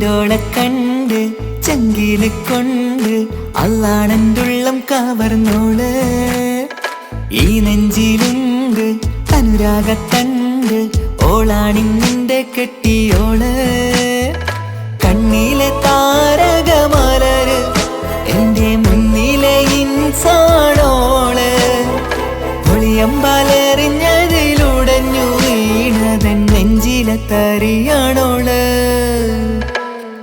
എന്തോളെ കണ്ട് ചങ്കില് കൊണ്ട് അള്ളാണെന്തുള്ളം കവർന്നോള്. ഈ നെഞ്ചിലുണ്ട് അനുരാഗത്തണ്ട്, ഓളാണിന്നിന്റെ കെട്ടിയോള്. കണ്ണിലെ താരകമലര് എന്റെ മുന്നിലെ ഇൻസാണോള്. ഒളിയമ്പാലെറിഞ്ഞതിലുടഞ്ഞു വീണതൻ നെഞ്ചിലെ തരിയാണോള്.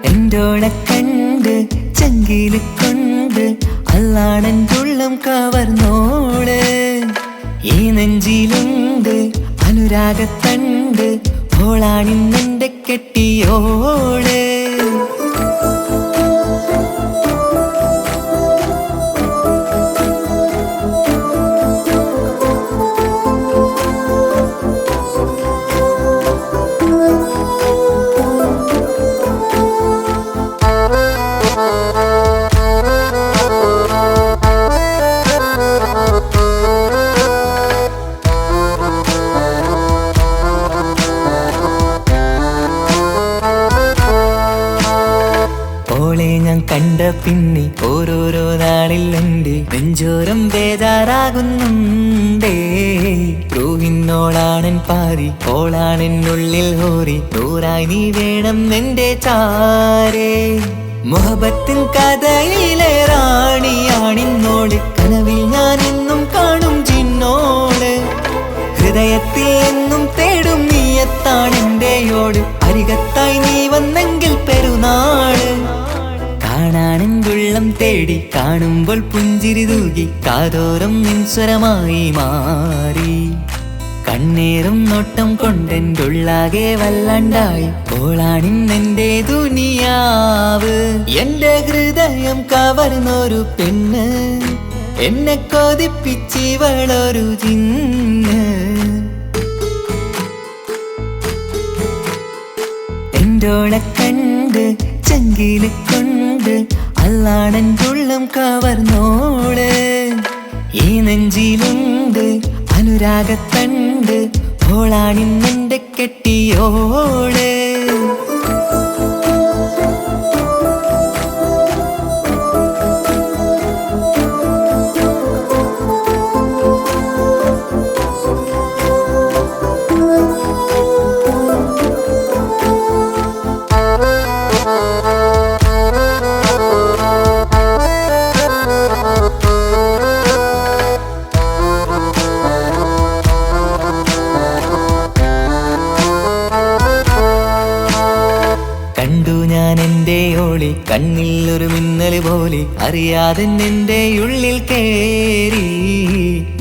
എന്തോളെ കണ്ട് ചങ്കില് കൊണ്ട് അള്ളാണെന്തുള്ളം കവർന്നോള്. ഈ നെഞ്ചിലുണ്ട് അനുരാഗത്തണ്ട്, ഓളാണിന്നെന്റെ കെട്ടിയോള്. ഞാൻ കണ്ട പിന്നെ ഓരോരോ നാളിൽ എൻ്റെ നെഞ്ചോരം ബേജാറാകുന്നുണ്ടേ. റൂഹിന്നോളാണൻ പാതി, ഓളാണെന്നുള്ളിൽ ഹോറി, നൂറായി നീ വേണം നിന്റെ ചാരേ. മുഹബത്തിൻ കഥയിലെ റാണിയാണിന്നോള്, കനവിൽ ഞാൻ എന്നും കാണും ചിന്നോള്. ഹൃദയത്തിൽ എന്നും തേടും നീയത്താണെന്റെയോട്, അരികത്തായി നീ വന്നെങ്കിൽ പെരുന്നാള്. കാണാനെന്തുള്ളം തേടി കാണുമ്പോൾ പുഞ്ചിരി തൂകി, കാതോരം നിൻസ്വരമായി മാറി. കണ്ണേറും നോട്ടം കൊണ്ടെന്തുള്ളാകെ വല്ലാണ്ടായി, ഓളാണിന്നെന്റെ ദുനിയാവ്. എന്റെ ഹൃദയം കവർന്നൊരു പെണ്ണ്, എന്നെ കൊതിപ്പിച്ചിവളൊരു ജിന്ന്. എന്തോളെ കണ്ട് ചങ്കില് കൊണ്ട് അള്ളാണെന്തുള്ളം കവർന്നോള്. ഈ നെഞ്ചിലുണ്ട് അനുരാഗത്തണ്ട്, ഓളാണിന്നെന്റെ കെട്ടിയോള്. കണ്ടു ഞാൻ എന്റെ ഓളി, കണ്ണിൽ ഒരു മിന്നല് പോലെ, അറിയാതെ എന്റെ ഉള്ളിൽ കേറി.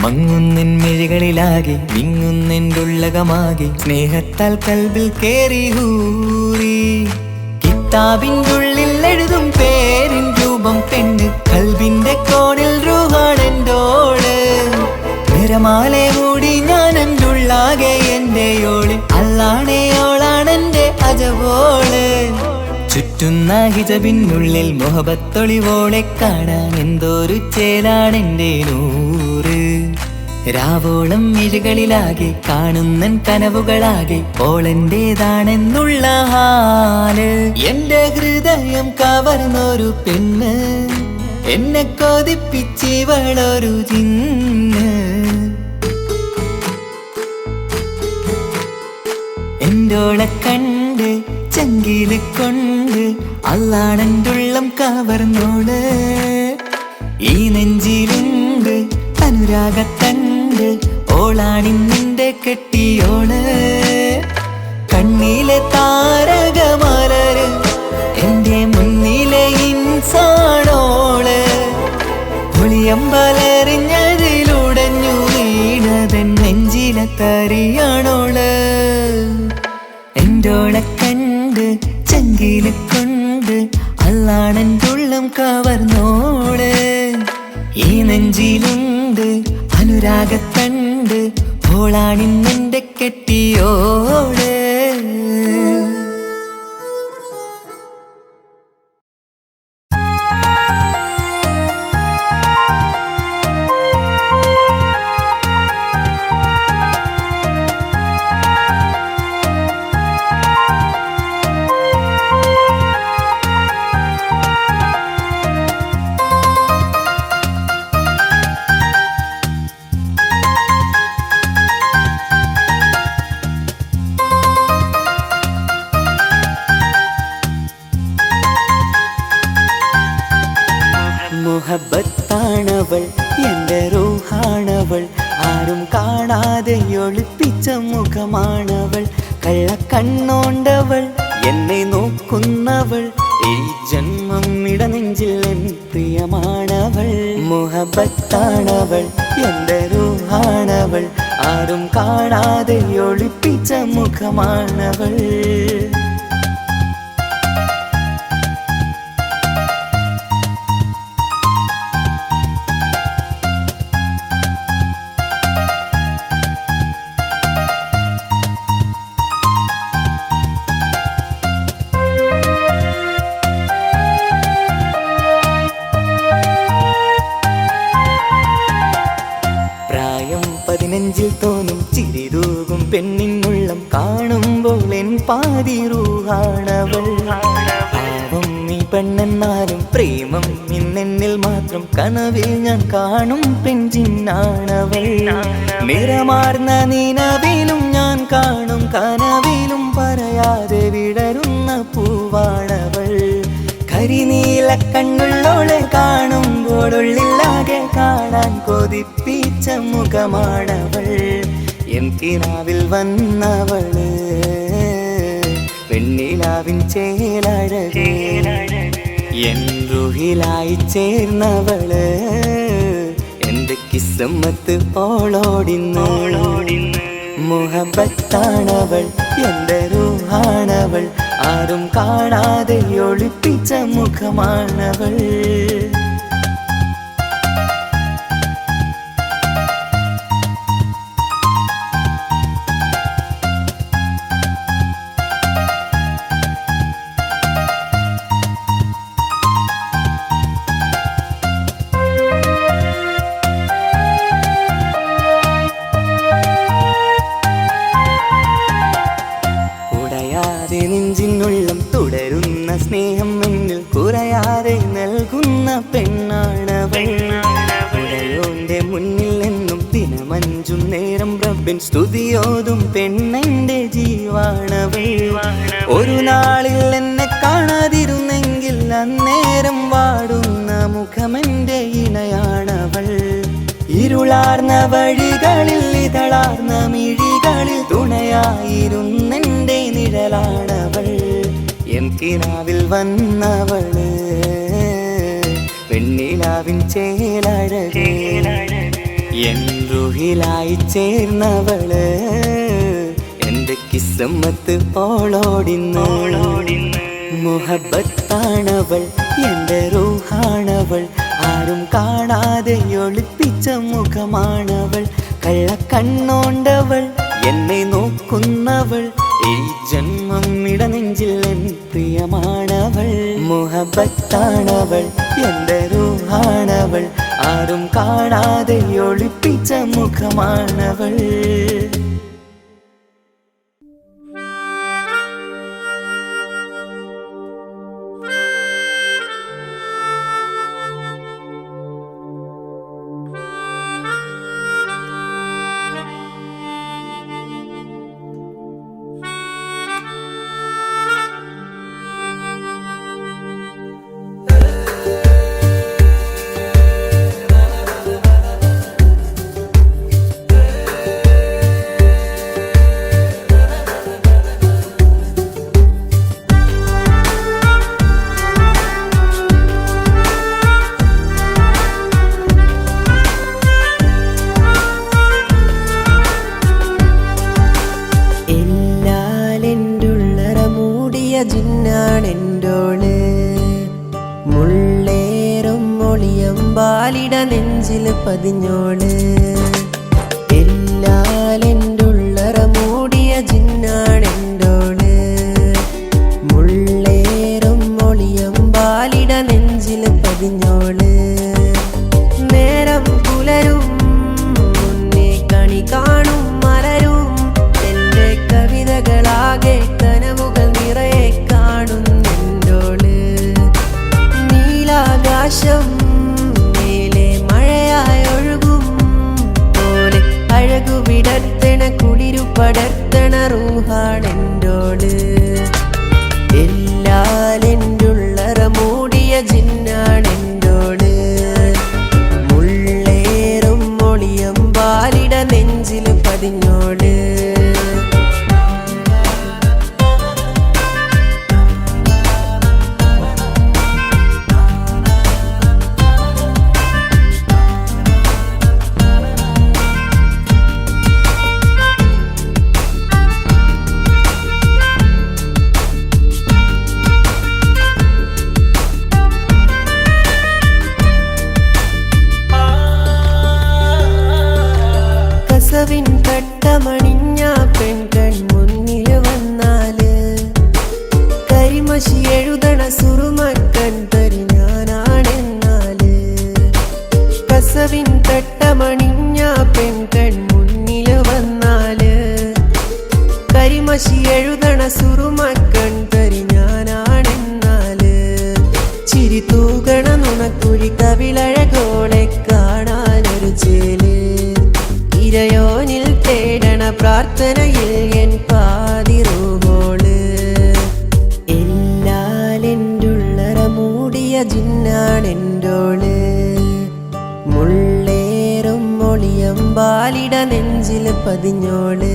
മങ്ങുന്നിൻ മിഴികളിലാകെ വിങ്ങുന്നെന്റുള്ളകമാകെ, സ്നേഹത്താൽ കൽബിൽ കേറി ഹൂറി. കിതാബിൻ്റെ ഉള്ളിൽ എഴുതും പേരിൻ രൂപം പെണ്ണ്, കൽബിന്റെ കോണിൽ റൂഹാണെന്തോള്. നിറമാലെ മൂടി ഞാൻ എന്തുള്ളാകെ എന്റെ ഓളി, അല്ലാണേയോളാണെന്റെ അജവോള്. ചുറ്റുന്ന ഹിജബിനുള്ളിൽ മുഹബത്തൊളിവോളെ കാണാൻ എന്തോരു ചേലാണെന്റെ നൂറ്. രാവോളം മിഴികളിലാകെ കാണുന്നൻ കനവുകളാകെ, ഓളെന്റേതാണെന്നുള്ള ഹാല്. എന്റെ ഹൃദയം കവർന്നൊരു പെണ്ണ്, എന്നെ കൊതിപ്പിച്ചിവളൊരു ജിന്ന്. എന്തോളെ കണ്ട് ചങ്കില് കൊണ്ട് അള്ളാണെന്തുള്ളം കവർന്നോള്. ഈ നെഞ്ചിലുണ്ട് അനുരാഗത്തണ്ട്, ഓളാണിന്നിന്റെ കെട്ടിയോള്. കണ്ണിലെ താരകമലര് എന്റെ മുന്നിലെ ഇൻസാണോള്. ഒളിയമ്പാലെറിഞ്ഞതിലുടഞ്ഞു വീണതൻ നെഞ്ചിലെ തരിയാണോള്. എന്തോളെ കണ്ട് ചങ്കില് കൊണ്ട് അള്ളാണെന്തുള്ളം കവർന്നോള്. ഈ നെഞ്ചിലുണ്ട് അനുരാഗത്തണ്ട്, ഓളാണിന്നെന്റെ കെട്ടിയോള്. മുഹബത്താണവൾ എൻ്റെ റൂഹാണവൾ ആരും കാണാതെ ഒളിപ്പിച്ച മുഖമാണവൾ കള്ളക്കണ്ണോണ്ടവൾ എന്നെ നോക്കുന്നവൾ ഈ ജന്മം ഇടനെഞ്ചിൽ എൻ പ്രിയമാണവൾ മുഹബത്താണവൾ എൻ്റെ റൂഹാണവൾ ആരും കാണാതെ ഒളിപ്പിച്ച മുഖമാണവൾ നെഞ്ചിൽ തോന്നും ചിരിതൂകും പെണ്ണിനുള്ളം കാണുമ്പോൾ എൻ പാതി റൂഹാണവൾ പാവം നീ പെണ്ണെന്നാലും പ്രേമം ഇന്നെന്നിൽ മാത്രം കനവിൽ ഞാൻ കാണും പെഞ്ചിന്നാണവൾ നിറമാർന്ന നിലവിലും ഞാൻ കാണും കനവിലും പറയാതെ വിടരുന്ന പൂവാണവൾ കരിനീല കണ്ണുള്ളോളെ കാണുമ്പോഴുള്ളിലാകെ കാണാൻ കൊതിപ്പിച്ച മുഖമാണവൾ എൻ കിനാവിൽ വന്നവള് പെണ്ണിലാവിൻ ചേലഴക് എൻ റുഹിലായി ചേർന്നവള് എന്റെ കിസ്മത്ത് ഓളോടിന്നോളോടിന്ന് മുഹബത്താണവൾ എൻ്റെ റൂഹാണവൾ ആരും കാണാതെ ഒളിപ്പിച്ച മുഖമാണവൾ നെഞ്ചിനുള്ളം തുടരുന്ന സ്നേഹം എന്നിൽ കുറയാതെ നൽകുന്ന പെണ്ണാണവൾ ഉടയോന്റെ മുന്നിൽ എന്നും ദിനമഞ്ചും നേരം റബ്ബിൻ സ്തുതിയോതും പെണ്ണെന്റെ ജീവാണവൾ ഒരു നാളിൽ എന്നെ കാണാതിരുന്നെങ്കിൽ അന്നേരം വാടുന്ന മുഖമെന്റെ ഇണയാണവൾ ഇരുളാർന്ന വഴികളിൽ ഇതളാർന്ന മിഴികളിൽ തുണയായിരുന്നെന്റെ നിഴലാണവൾ എൻ കിനാവിൽ വന്നവള് പെണ്ണിലാവിൻ ചേലഴക് എൻ റുഹിലായി ചേർന്നവള് എന്റെ കിസ്മത്ത് ഓളോടിന്നോളോടിന്ന് മുഹബത്താണവൾ എൻ്റെ റൂഹാണവൾ ആരും കാണാതെ ഒളിപ്പിച്ച മുഖമാണവൾ കള്ളക്കണ്ണോണ്ടവൾ എന്നെ നോക്കുന്നവൾ ഈ ജന്മം ഇടനെഞ്ചിൽ എൻ പ്രിയമാണവൾ മുഹബത്താണവൾ എൻ്റെ റൂഹാണവൾ ആരും കാണാതെ ഒളിപ്പിച്ച മുഖമാണവൾ ജിന്നാണെൻ്റോള് മുള്ളേറും മൊളിയമ്പാലിട നെഞ്ചിൽ പതിഞ്ഞോള് എല്ലാലെൻ്റുള്ളറ മൂടിയ ജിന്നാണെൻ്റോള് മുള്ളേറും മൊളിയമ്പാലിട നെഞ്ചിൽ പതിഞ്ഞോള് നേരം പുലരും മുന്നേ കണി കാണും മലരും എൻ്റെ കവിതകളാകെ കനവുകൾ നിറയെ കാണുന്നെൻ്റോള് നീലാകാശം മേലെ മഴയായി ഒഴുകും പോലെ അഴകു വിടർത്തണ കുളിരു പടർത്തണ റൂഹാണെൻ്റോള് എല്ലാലെൻ്റുള്ളറ മൂടിയ ജിന്നാണെൻ്റോള് മുള്ള കരിമഷി എഴുതണ സുറുമക്കൺ തരി ഞാനാണെന്നാല് ചിരി തൂകണ നുണക്കുഴി കവിളഴകോളെ കാണാനൊരു ചേല് ഇരയോനിൽ തേടണ പ്രാർത്ഥനയിൽ എൻ പാതിറൂഹോള് എല്ലാലെൻ്റുള്ളറ മൂടിയ ജിന്നാണെൻ്റോള് മുള്ളേറും മൊളിയമ്പാലിട നെഞ്ചിൽ പതിഞ്ഞോള്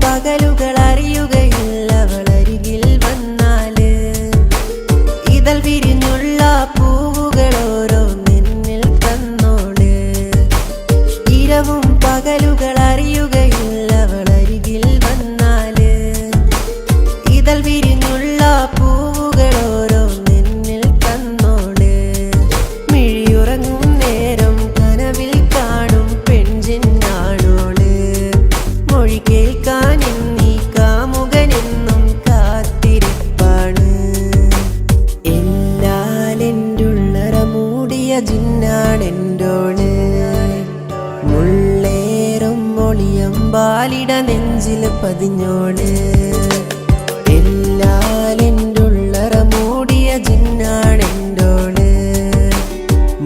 പകലുകൾ അറിയുകയില്ല അവളരികിൽ വന്നാല് ഇതൾ വിരിഞ്ഞുള്ള പൂവുകൾ ഓരോ നിന്നിൽ തന്നോള് ഇരവും പകലുകൾ അറിയുകയില്ല അവളരികിൽ വന്നാല് ഇതൾ വിരിഞ്ഞുള്ള പൂവുകൾ ഓരോ നിന്നിൽ തന്നോള് മിഴിയുറങ്ങും നേരം കനവിൽ കാണും പെൺജിന്നാണോള് മൊഴി കേൾക്കാൻ എന്നീ കാമുകനെന്നും കാത്തിരിപ്പാണ് എല്ലാലെൻ്റുള്ളറ മൂടിയ ജിന്നാണെൻ്റോള് മുള്ളേറും മൊളിയമ്പാലിട നെഞ്ചിൽ പതിഞ്ഞോള് എല്ലാലെൻ്റുള്ളറ മൂടിയ ജിന്നാണെൻ്റോള്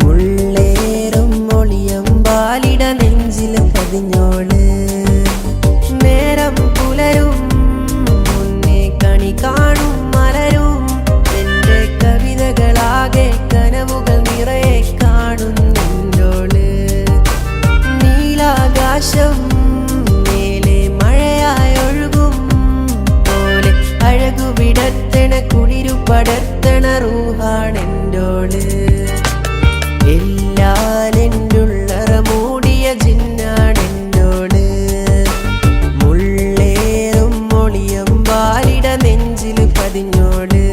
മുള്ളേറും മൊളിയമ്പാലിട നെഞ്ചിൽ പതിഞ്ഞോള് നേരം പുലരും മുന്നേ കണി കാണും മലരും എൻ്റെ കവിതകളാകെ കനവുകൾ നിറയെ കാണുന്നുണ്ടോള് നീലാകാശം മേലെ മഴയായി ഒഴുകും പോലെ അഴകു വിടർത്തണ കുളിരു പടർത്തണ റൂഹാണെൻ്റോള് എല്ലാലെൻ്റുള്ളറ മൂടിയ ജിന്നാണെൻ്റോള് മുള്ളേറും മൊളിയമ്പാലിട നെഞ്ചിൽ പതിഞ്ഞോള്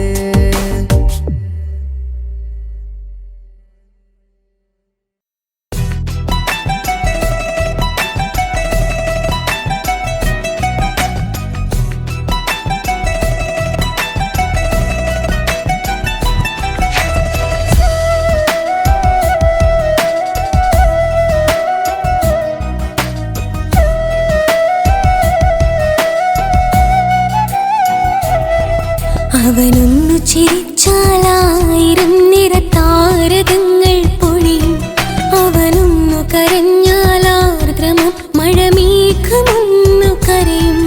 അവനൊന്നു ചിരിച്ചാലായിരം നിറതാരകങ്ങൾ പൊഴിയും അവനൊന്നു കരഞ്ഞാലാർദ്രമം മഴമേഘമൊന്നു കരയും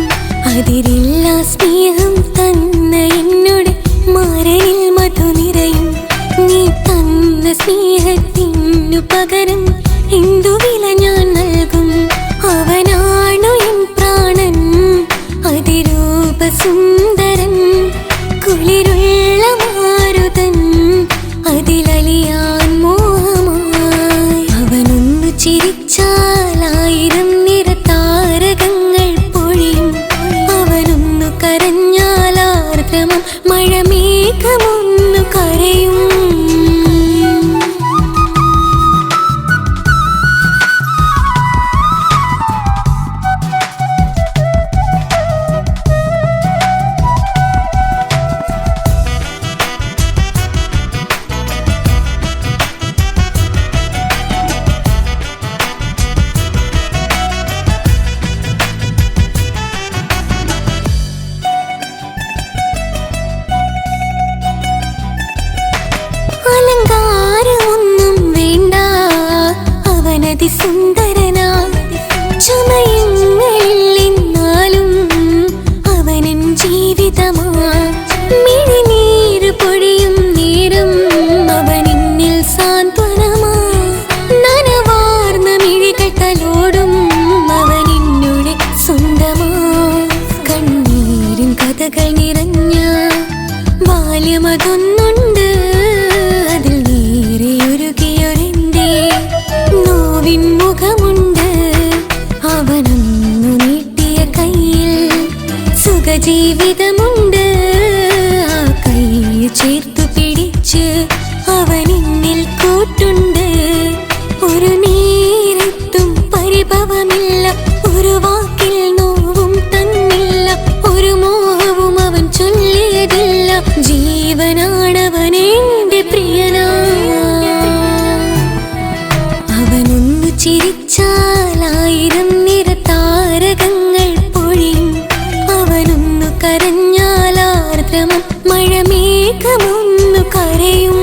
അതിരില്ല സ്നേഹം തന്ന എന്നോട് മാരനിൽ മധു നിറയും നീ തന്ന സ്നേഹത്തിനു പകരം എന്തു വില ഞാൻ നൽകും അവനാണു എൻ പ്രാണൻ അതിരൂപസുന്ദരൻ കുളിരുള്ള മാരുതൻ അതിലലിയാൻ മോഹമായി അവനൊന്നു ചിരിച്ചാലായിരം നിറതാരകങ്ങൾ പൊഴിയും അവനൊന്നു കരഞ്ഞാലാർദ്രമം മഴമേഘമൊന്നു കരയും അലങ്കാരമൊന്നും വേണ്ട അവനതിസുന്ദരനാ ചമയങ്ങളിൽ എന്നാലും അവനൻ ജീവിതമാ മിഴിനീര് പൊഴിയും നേരം അവനിന്നിൽ സാന്ത്വനമാ നനവാർന്ന മിഴികൾ തലോടും അവനിന്നുടെ സ്വന്തമാ കണ്ണീരിൻ കഥകൾ നിറഞ്ഞ ബാല്യമതൊന്നുണ്ട് അതിൽ നീരെയൊരുകിയൊരെന്റെ നോവിൻ മുഖമുണ്ട് അവനൊന്നു നീട്ടിയ കയ്യിൽ സുഖജീവിതമുണ്ട് ആർദ്രമം മഴമേഘമൊന്നു കരയും.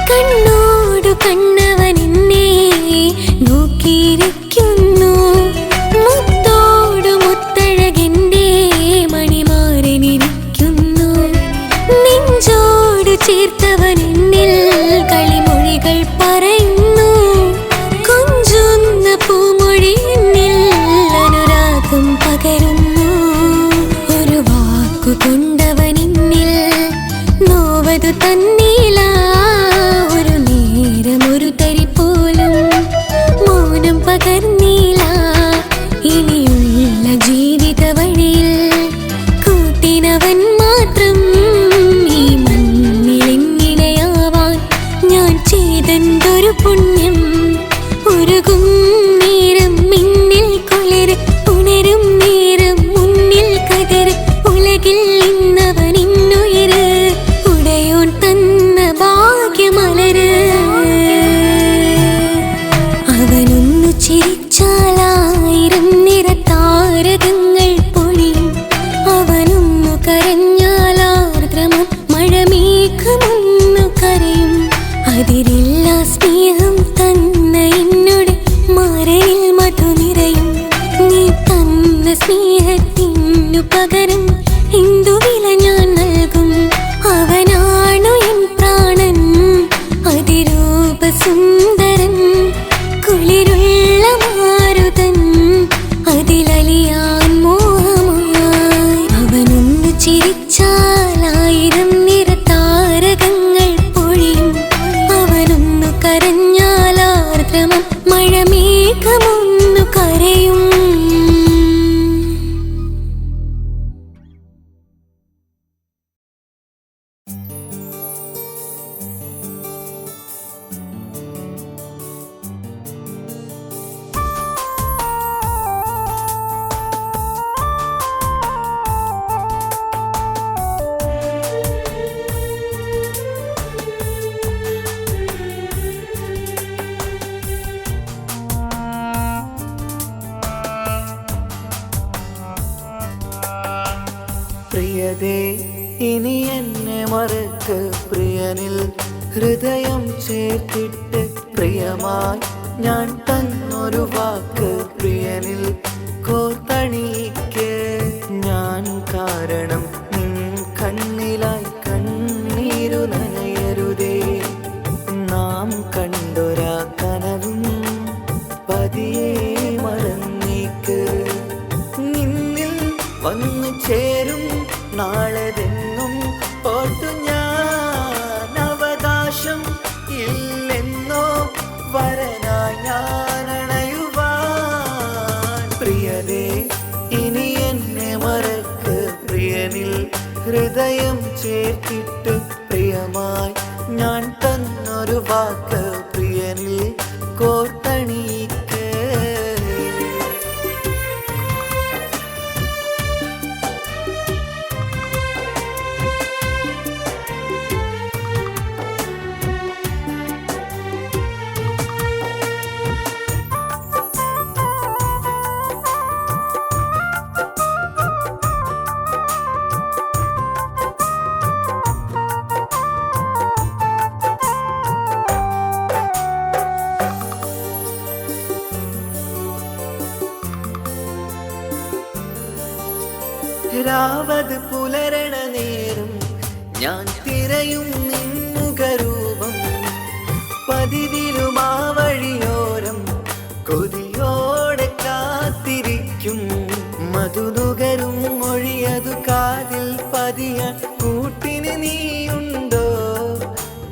കണ്ണോടു കണ്ണവൻ എന്നെ നോക്കിയിരിക്കുന്നു. മുത്തോടു മുത്തഴകെന്റെ മണിമാരനിരിക്കുന്നു. നെഞ്ചോടു ചേർത്തവൻ എന്നിൽ കളിമൊഴികൾ പറയുന്നു. കൊഞ്ചുന്ന പൂമൊഴി എന്നിൽ അനുരാഗം പകരുന്നു. ഒരു വാക്കു കൊണ്ടവൻ എന്നിൽ നോവതു തന്നീല. ഒരു തരി പോലും മൗനം പകർന്നീല. ഇനിയുള്ള ജീവിത വഴിയിൽ കൂട്ടിനവൻ മാത്രം. ഈ മണ്ണിലെങ്ങിണയാവാൻ ഞാൻ ചെയ്തെന്തൊരു പുണ്യം. ഉരുകും നേരം മിന്നിൽ കുളിര്, ഉണരും നേരം മുന്നിൽ കതിര്. ഉലകിൽ ഇന്നവൻ ഇന്നുയിര്, ഉടയോൻ തന്ന ഭാഗ്യമലര്. അവനൊന്നു ചിരിച്ചാലായിരം നിറതാരകങ്ങൾ പൊഴിയും. അവനൊന്നു കരഞ്ഞാലാർദ്രമം മഴമേഘമൊന്നു കരയും. അതിരില്ല സ്നേഹം തന്ന എന്നോട് മരയിൽ മധു നിറയും. നീ തന്ന സ്നേഹത്തിനു പകരം എന്തു വില ഞാൻ നൽകും. അവനാണു എൻ പ്രാണൻ, അതിരൂപ സുന്ദരൻ. കുളിരുള്ള മാരുതൻ, അതിലലിയാൻ മോഹമായി. അവനൊന്നു ചിരിച്ചാലായിരം നിറതാരകങ്ങൾ പൊഴിയും. അവനൊന്നു കരഞ്ഞാലാർദ്രമം മഴമേഘമൊന്നു കരയും. പ്രിയതേ ഇനി എന്നെ മറക്ക്. പ്രിയനിൽ ഹൃദയം ചേർത്തിട്ട് പ്രിയമായി ഞാൻ തന്നൊരു വാക്ക് പ്രിയനിൽ കോർത്തണിക്ക്. ഞാൻ കാരണം നിൻ കണ്ണിലായി കണ്ണീരു നനയരുതേ. നാം കണ്ടൊരാ കനവും പതിയെ മറന്നേക്ക്. നിന്നിൽ വന്നു ചേരും നാളെതെന്നും ഓർത്തു ഞാൻ. അവകാശം ഇല്ലെന്നോ വരനായി ഞാൻ അണയുവാൻ. പ്രിയതേ ഇനി എന്നെ മറക്ക്. പ്രിയനിൽ ഹൃദയം ചേർത്തിട്ട് പ്രിയമായി ഞാൻ തന്നൊരു വാക്ക് പ്രിയനിൽ കോർത്തണിക്ക്. രാവത് പുലരണ നേരം ഞാൻ തിരയും നിന്നുകരൂപം. പതിവിലും ആ വഴിയോരം കൊതിയോടെ കാത്തിരിക്കും. മധുനുകരും മൊഴിയതു കാതിൽ പതിയാൻ കൂട്ടിന് നീയുണ്ടോ?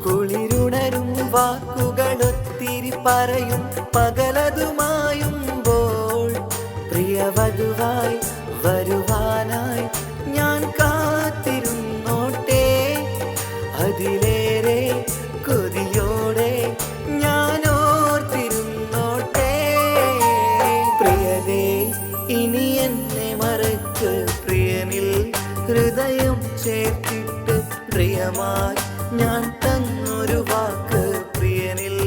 കുളിരുണരും വാക്കുകളൊത്തിരി പറയും പകലതുമായുമ്പോൾ. പ്രിയവധുവായി വരുവാനായി ഞാൻ കാത്തിരുന്നോട്ടെ. അതിലേറെ കൊതിയോടെ ഞാൻ ഓർത്തിരുന്നോട്ടെ. പ്രിയതേ ഇനി എന്നെ മറക്ക്, പ്രിയനിൽ ഹൃദയം ചേർത്തിട്ട് പ്രിയമായി ഞാൻ തന്നൊരു വാക്ക് പ്രിയനിൽ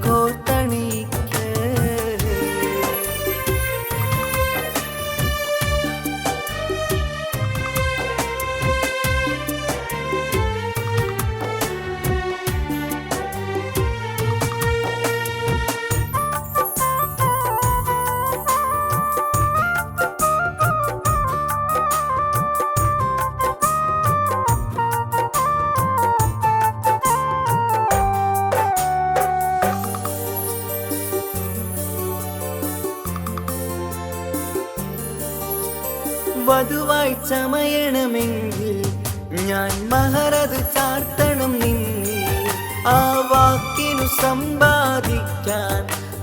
കോർത്തണിക്ക്. വധുവായി ചമയണമെങ്കിൽ ഞാൻ മഹറത് ചാർത്തണം നിന്നിൽ. ആ വാക്കിനു സമ്പാദിക്കാൻ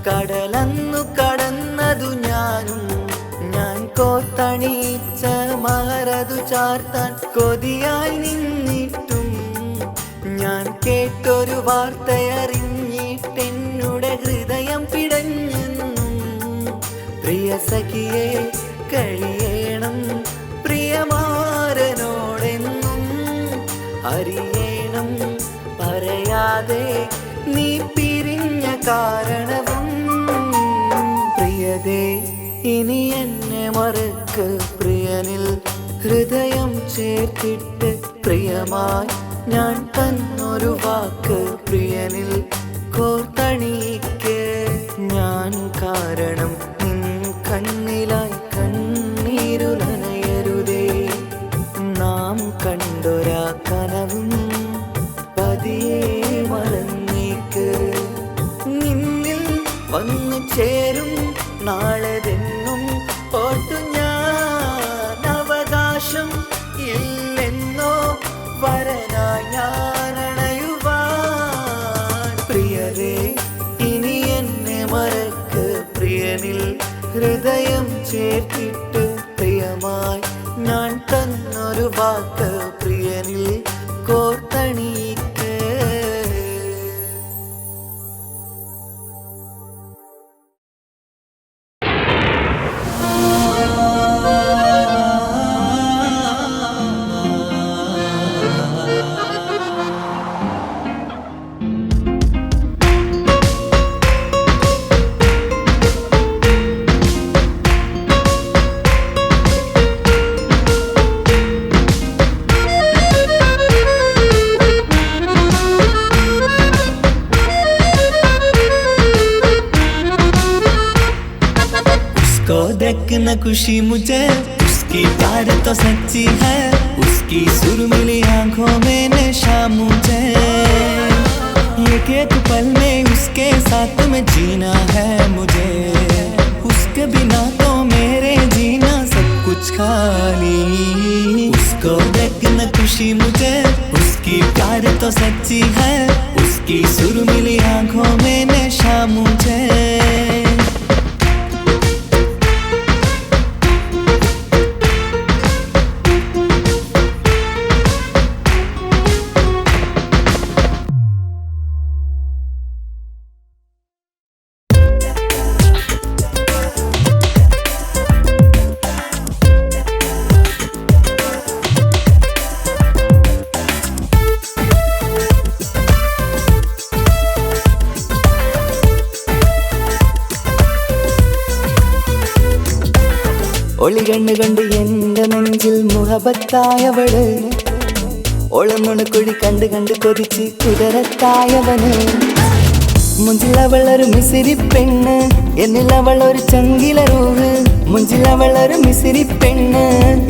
കടലന്നു കടന്നതു ഞാനും. ഞാൻ കോർത്തണിച്ച മഹറതു ചാർത്താൻ കൊതിയായി നിന്നിട്ടും ഞാൻ കേട്ടൊരു വാർത്തയറിഞ്ഞിട്ടെന്നുടെ ഹൃദയം പിടഞ്ഞെന്നും. പ്രിയ സഖിയെ കഴിയണം പ്രിയമാരനോടെന്നും, അറിയണം പറയാതെ നീ പിരിഞ്ഞ കാരണവും. പ്രിയതേ ഇനി എന്നെ മറക്ക്, പ്രിയനിൽ ഹൃദയം ചേർത്തിട്ട് പ്രിയമായി ഞാൻ തന്നൊരു വാക്ക് പ്രിയനിൽ കോർത്തണിക്ക്. ഞാൻ കാരണം നിൻ കണ്ണിലായി കണ്ണീരു നനയരുതേ. നാം കണ്ടൊരാ കനവും പതിയെ മറന്നേക്ക്. നിന്നിൽ വന്നു ചേരും നാളെതെന്നും ഓർത്തു ഞാൻ. അവകാശം ഇല്ലെന്നോ വരനായി ഞാൻ അണയുവാൻ. പ്രിയരേ ഇനി എന്നെ മറക്ക്, പ്രിയനിൽ ഹൃദയം ചേർത്തിട്ട് പ്രിയമായി ഞാൻ തന്നൊരു വാക്ക് പ്രിയനിൽ കോർത്തണിക്ക്. देखना खुशी मुझे उसकी प्यार तो सच्ची है, उसकी सुरमई आंखों में नशा मुझे। एक एक पल में उसके साथ में जीना है मुझे, उसके बिना तो मेरे जीना सब कुछ खाली। उसको देखना खुशी मुझे उसकी प्यार तो सच्ची है, उसकी सुरमई आंखों में नशा मुझे। ഒളികണ്ണ് കണ്ട് എൻ്റെ നെഞ്ചിൽ മുഹബത്തായവള്, ഒളന്നുണക്കുഴി കണ്ട് കണ്ട് കൊതിച്ച് കുതിരത്തായവന്. മുഞ്ചിലവളൊരു മിസിരി പെണ്ണ്, എന്നിലവളൊരു ചങ്കില രൂഹ്. മുഞ്ചിലവളൊരു മിസിരി പെണ്ണ്,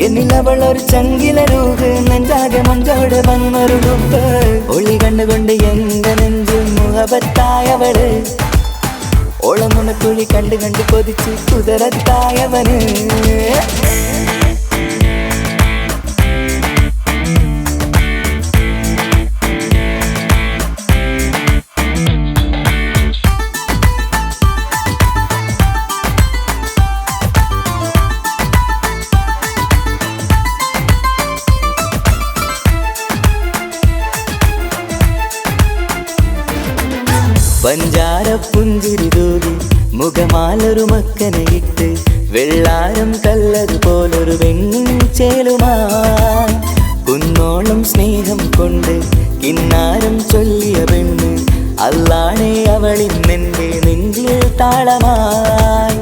എന്നിലവളൊരു ചങ്കില രൂഹ്. നെഞ്ചാകെ മഞ്ചോട് വന്നൊരു ഡുബ്. ഒളികണ്ണ് കൊണ്ട് എൻ്റെ നെഞ്ചിൽ മുഹബത്തായവള്, ഒളന്നുണക്കുഴി കണ്ട് കണ്ട് കൊതിച്ച് കുതിരത്തായവന്. പഞ്ചാര പുഞ്ചിരി തൂകി മുഖമാലൊരു മക്കനയിട്ട് വെള്ളാരം കല്ലതുപോലൊരു വെണ്ണിൻ ചേലുമായി കുന്നോളം സ്നേഹം കൊണ്ട് കിന്നാരം ചൊല്ലിയ പെണ്ണ് അല്ലാണേ അവളിന്നെന്റെ നെഞ്ചിൽ താളമായി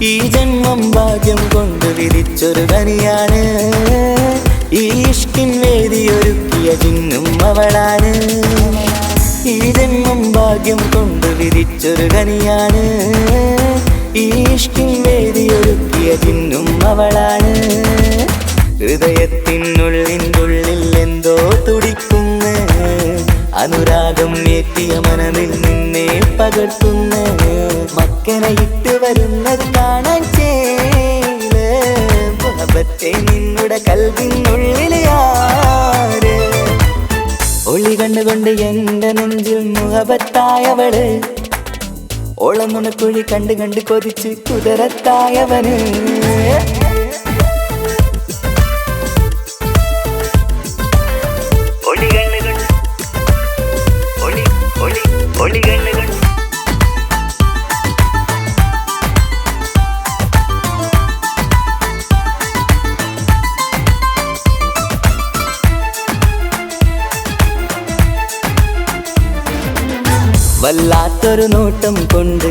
ഈ ജന്മം ഭാഗ്യം കൊണ്ട് വിധിച്ചൊരു കനിയാണ് ഈ ഇഷ്കിൻ വേദിയൊരുക്കിയ ജിന്നും അവളാണ് ഈ ജന്മം ഭാഗ്യം കൊണ്ട് വിധിച്ചൊരു കനിയാണ് ഈ ഇഷ്കിൻ വേദിയൊരുക്കിയ ജിന്നും അവളാണ് ഹൃദയത്തിനുള്ളിൽ എന്തോ തുടിക്കുന്ന അനുരാഗം ഏറ്റിയ മനമിൽ നിന്നെ പകർത്തുന്ന മക്കനെ ഇട്ട് വരുന്നത് കാണാൻ ചേല് മുഹബത്തെ നിന്നുടെ കൽവിനുള്ളിലെ ആര് ഒളി കണ്ടുകൊണ്ട് എന്റെ നെഞ്ചിൽ മുഹബത്തായവള് ഓളം നുണക്കുഴി കണ്ട് കണ്ട് കൊതിച്ച് കുതിരത്തായവന് വല്ലാത്തൊരു നോട്ടം കൊണ്ട്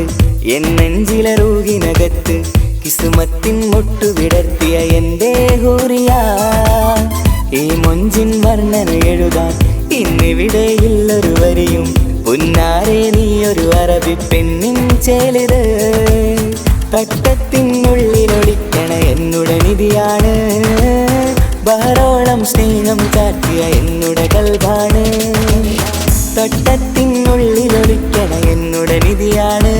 എൻ നെഞ്ചിലെ റൂഹിനകത്ത് കിസുമത്തിൻ മുട്ടു വിടർത്തിയ എൻ്റെ ഹൂറിയ ഈ മൊഞ്ചിൻ വർണ്ണന എഴുതാൻ ഇന്നിവിടെയുള്ളൊരു വരിയും പുന്നാരെ നീയൊരു അറബി പെണ്ണിൻ ചേലിത് തട്ടത്തിനുള്ളിലൊളിക്കണ എന്നുടെ നിധിയാണ് ബഹറോളം സ്നേഹം കാട്ടിയ എന്നുടെ കൽബാണ് തട്ടത്തിനുള്ളിലൊളിക്കണ എന്നുടെ നിധിയാണ്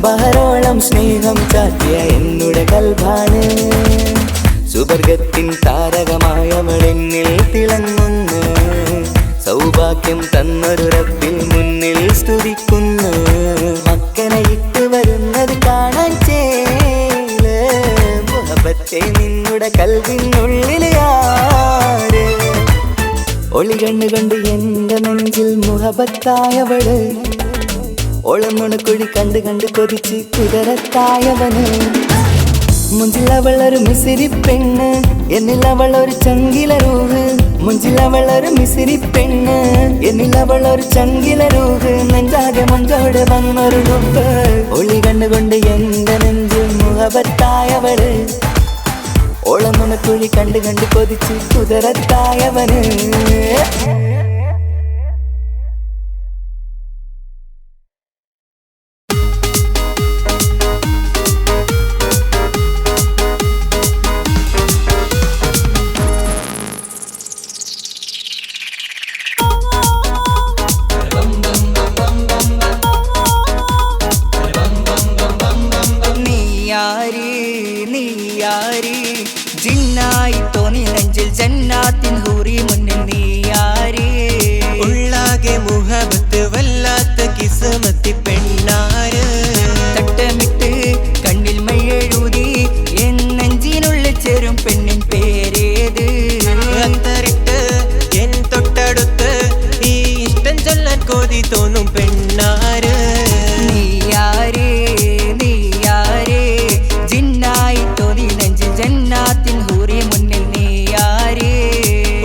ബഹറോളം സ്നേഹം ചാത്തിയ എന്നുടെ കൽബാണ് സുവർഗത്തിൻ താരകമായവളെന്നിൽ തിളങ്ങുന്നു സൗഭാഗ്യം തന്നൊരു റബ്ബിൽ മുന്നിൽ സ്തുതിക്കുന്നു മക്കനെ ഇട്ട് വരുന്നത് കാണാൻ ചേല് മുഹബത്തെ നിന്നുടെ കൽവിനുള്ളിലെ ആര് ഒളി കണ്ണുകൊണ്ട് എന്റെ നെഞ്ചിൽ മുഹബത്തായവള് ഒളന്നുണക്കുഴി കണ്ട് കണ്ട് കൊതിച്ച് കുതിരത്തായവന് മുഞ്ചിലവളൊരു മിസിരി പെണ്ണ് എന്നിലവളൊരു ചങ്കില രൂഹ് മുഞ്ചിലവളൊരു മിസിരി പെണ്ണ് എന്നിലവളൊരു ചങ്കില രൂഹ് നെഞ്ചാകെ മഞ്ചോട് വന്നൊരു ഡുബ് ഒളി കണ്ണുകൊണ്ട് എന്റെ നെഞ്ചിൽ മുഹബത്തായവള് ഓളം നുണക്കുഴി കണ്ട് കണ്ട് കൊതിച്ച് കുതിരത്തായവന് ജിന്നായി തോന്നി നെഞ്ചിൽ ജന്നാത്തിൻ ഹൂറി മുന്നിൽ നീയാരേ ഉള്ളാകെ മുഹബത്ത് വല്ലാത്ത കിസ്മത്തി പെണ്ണാര് തട്ടമിട്ട് കണ്ണിൽ മഴെഴുതി എൻ നെഞ്ചിനുള്ളിൽ ചേരും പെണ്ണിൻ പേരേത് അത്തറിട്ട് എൻ തൊട്ടടുത്ത് ഈ ഇഷ്ടം ചൊല്ലാൻ കൊതി തോന്നും പെണ്ണാര് നീയാരേ ജിന്നായി തോന്നി നെഞ്ചിൽ ജന്നാത്തിൻ ഹൂറി മുന്നിൽ നീയാരേ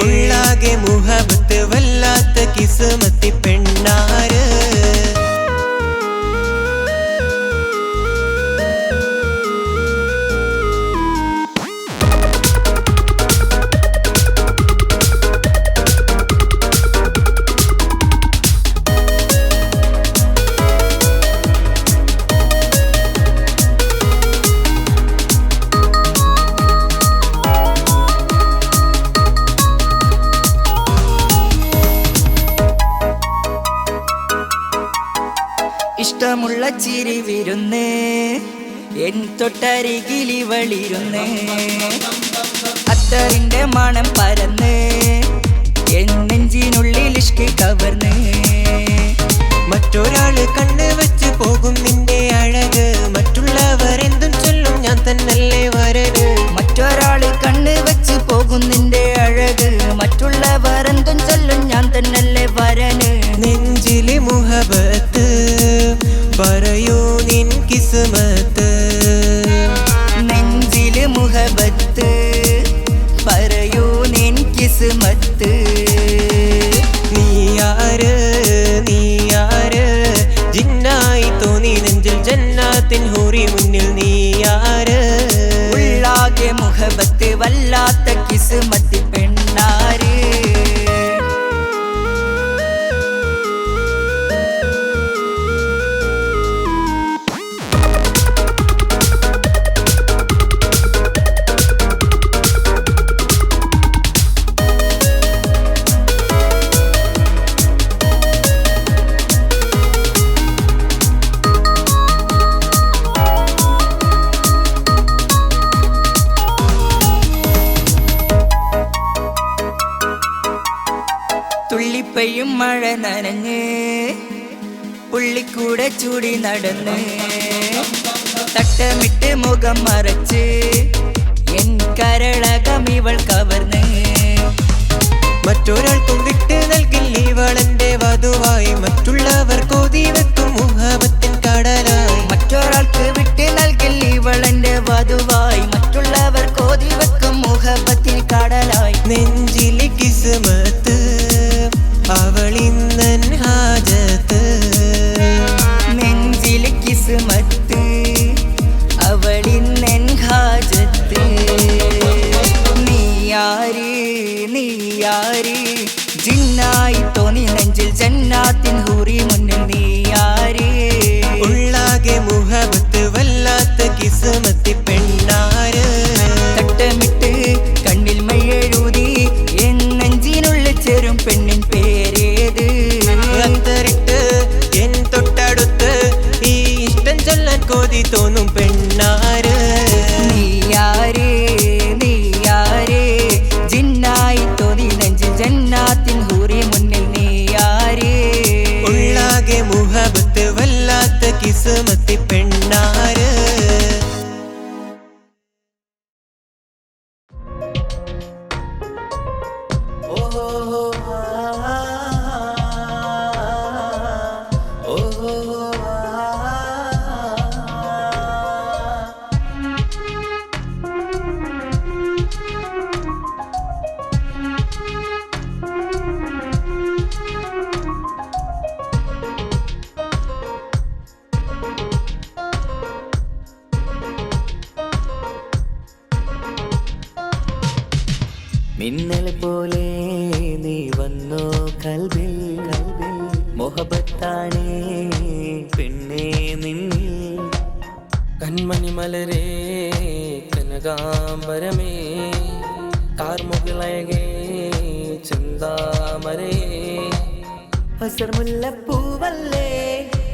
ഉള്ളാകെ മുഹബത്ത് വല്ലാത്ത കിസ്മത്തി പെണ്ണാര് ഇഷ്ടമുള്ള ചിരി വിരുന്ന് എൻ തൊട്ടരികിലി വളിരുന്ന് അത്തറിന്റെ മണം പരന്ന് എൻ നെഞ്ചിനുള്ളിൽ ഇഷ്കി കവർന്ന് മറ്റൊരാള് കണ്ണ് വെച്ച് പോകും നിന്റെ അഴക് മറ്റുള്ളവർ എന്തും ചൊല്ലും ഞാൻ തന്നല്ലേ വരന് മറ്റൊരാള് കണ്ണ് വെച്ച് പോകും നിന്റെ അഴക് മറ്റുള്ളവർ എന്തും ചൊല്ലും ഞാൻ തന്നല്ലേ വരന് നെഞ്ചിലെ മുഹബത്ത് പെയ്യും മഴ നനഞ്ഞ് പുള്ളിക്കൂടെ ചൂടി നടന്ന് തട്ടമിട്ട് മുഖം മറച്ച് എൻ കരളകം ഇവൾ കവർന്ന് മറ്റൊരാൾക്കും വിട്ട് നൽകില്ല ഇവളെന്റെ വധുവായി മറ്റുള്ളവർ കോതി വെക്കും മുഹബത്തിൻ കടലായി മറ്റൊരാൾക്ക് വിട്ട് നൽകില്ല ഇവളെന്റെ വധുവായി മറ്റുള്ളവർ കോതി വെക്കും മുഹബത്തിൻ കടലായി നെഞ്ചിലെ കിസ്മത്ത് അവളിന്നൻ ഹാജത്ത് നെഞ്ചിലെ കിസ്മത്ത് അവളിന്നൻ ഹാജത്ത് നീയാര് ജിന്നായി തോന്നി നെഞ്ചിൽ ജന്നാത്തിൻ ഹൂറി മുന്നിൽ നീയാര് ഉള്ളാകെ മുഹബത്ത് വല്ലാത്ത കിസ്മത്തി പെണ്ണാര് തട്ടമിട്ട് കണ്ണിൽ മഴെഴുതി എൻ നെഞ്ചിനുള്ളിൽ ചേരും പെണ്ണിൻ പേരേത് അന്തരിട്ട് എൻ തൊട്ടടുത്ത് ഈ ഇഷ്ടം ചൊല്ലാൻ കോതി തോന്നും പെണ്ണാര് നീയാര് ജിന്നായി തോന്നി നെഞ്ചിൽ ജന്നാത്തിൻ ഹൂറി മുന്നിൽ നീയാര് ഉള്ളാകെ മുഹബത്ത് വല്ലാത്ത കിസ്മത്തി പെണ്ണാര് മിന്നൽ പോലെ നീ വന്നോ കൽബിൽ മുഹബത്താണേ പെണ്ണേ നിന്നിൽ കൺമണി മലരേ കനകാംബരമേ കാർമുകിളയകേ ചിന്താമരേ ഹസർമുല്ലപ്പൂവല്ലേ